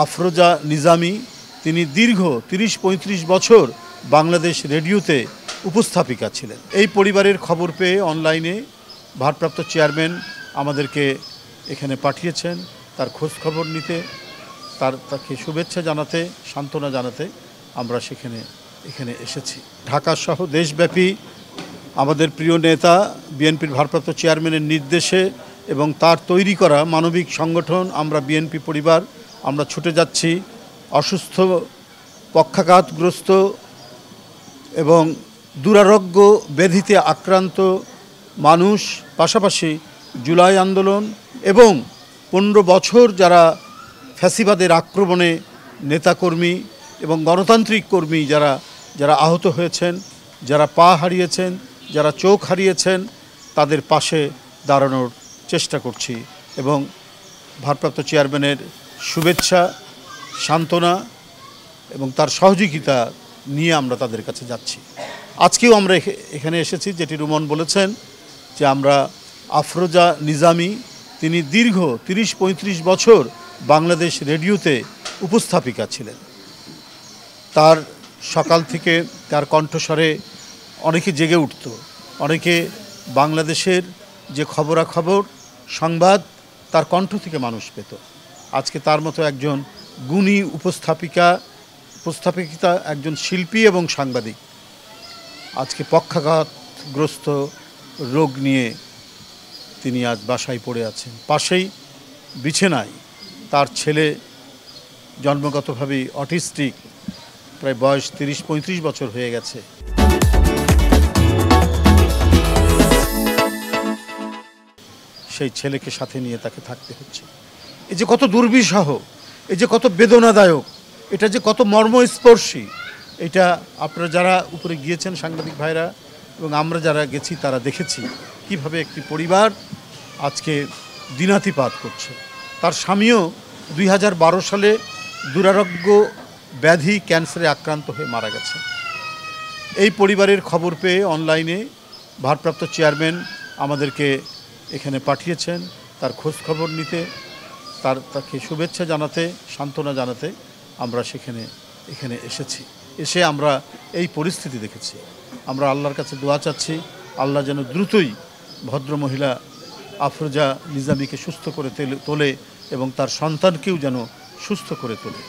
আফরোজা নিজামী তিনি দীর্ঘ ৩০-৩৫ বছর বাংলাদেশ রেডিওতে উপস্থাপিকা ছিলেন। এই পরিবারের খবর পেয়ে অনলাইনে ভারপ্রাপ্ত চেয়ারম্যান আমাদেরকে এখানে পাঠিয়েছেন তার খোঁজ খবর নিতে, তাকে শুভেচ্ছা জানাতে, সান্ত্বনা জানাতে আমরা এখানে এসেছি। ঢাকা সহ দেশব্যাপী আমাদের প্রিয় নেতা বিএনপির ভারপ্রাপ্ত চেয়ারম্যানের নির্দেশে এবং তার তৈরি করা মানবিক সংগঠন আমরা বিএনপি পরিবার আমরা ছুটে যাচ্ছি অসুস্থ, পক্ষাঘাতগ্রস্ত এবং দুরারোগ্য ব্যাধিতে আক্রান্ত মানুষ, পাশাপাশি জুলাই আন্দোলন এবং ১৫ বছর যারা ফ্যাসিবাদের আক্রমণে নেতাকর্মী এবং গণতান্ত্রিক কর্মী যারা আহত হয়েছেন, যারা পা হারিয়েছেন, যারা চোখ হারিয়েছেন, তাদের পাশে দাঁড়ানোর চেষ্টা করছি এবং ভারপ্রাপ্ত চেয়ারম্যানের শুভেচ্ছা, সান্ত্বনা এবং তার সহযোগিতা নিয়ে আমরা তাদের কাছে যাচ্ছি। আজকেও আমরা এখানে এসেছি, যেটি রুমন বলেছেন যে আমরা আফরোজা নিজামী তিনি দীর্ঘ ৩০-৩৫ বছর বাংলাদেশ রেডিওতে উপস্থাপিকা ছিলেন। তার সকাল থেকে তার কণ্ঠস্বরে অনেকে জেগে উঠত, অনেকে বাংলাদেশের যে খবরাখবর সংবাদ তার কণ্ঠ থেকে মানুষ পেত। আজকে তার মতো একজন গুণী উপস্থাপিকা, একজন শিল্পী এবং সাংবাদিক আজকে পক্ষাঘাতগ্রস্ত রোগ নিয়ে তিনি আজ বাসায় পড়ে আছেন। পাশেই বিছানায় তার ছেলে, জন্মগতভাবেই অটিস্টিক, প্রায় বয়স ৩০-৩৫ বছর হয়ে গেছে। সেই ছেলেকে সাথে নিয়ে তাকে থাকতে হচ্ছে। এই যে কত দুর্বিষহ, এই যে কত বেদনাদায়ক, এটা যে কত মর্মস্পর্শী, এটা আপনারা যারা উপরে গিয়েছেন সাংবাদিক ভাইরা এবং আমরা যারা গেছি তারা দেখেছি কিভাবে একটি পরিবার আজকে দিনাতিপাত করছে। তার স্বামীও ২০১২ সালে দুরারোগ্য ব্যাধি ক্যান্সারে আক্রান্ত হয়ে মারা গেছে। এই পরিবারের খবর পেয়ে অনলাইনে ভারপ্রাপ্ত চেয়ারম্যান আমাদেরকে এখানে পাঠিয়েছেন তার খোঁজ খবর নিতে, তাকে শুভেচ্ছা জানাতে, সান্ত্বনা জানাতে আমরা এখানে এসেছি। এসে আমরা এই পরিস্থিতি দেখেছি। আমরা আল্লাহর কাছে দোয়া চাচ্ছি, আল্লাহ যেন দ্রুতই ভদ্রমহিলা আফরোজা নিজামীকে সুস্থ করে তোলে এবং তার সন্তানকেও যেন সুস্থ করে তোলে।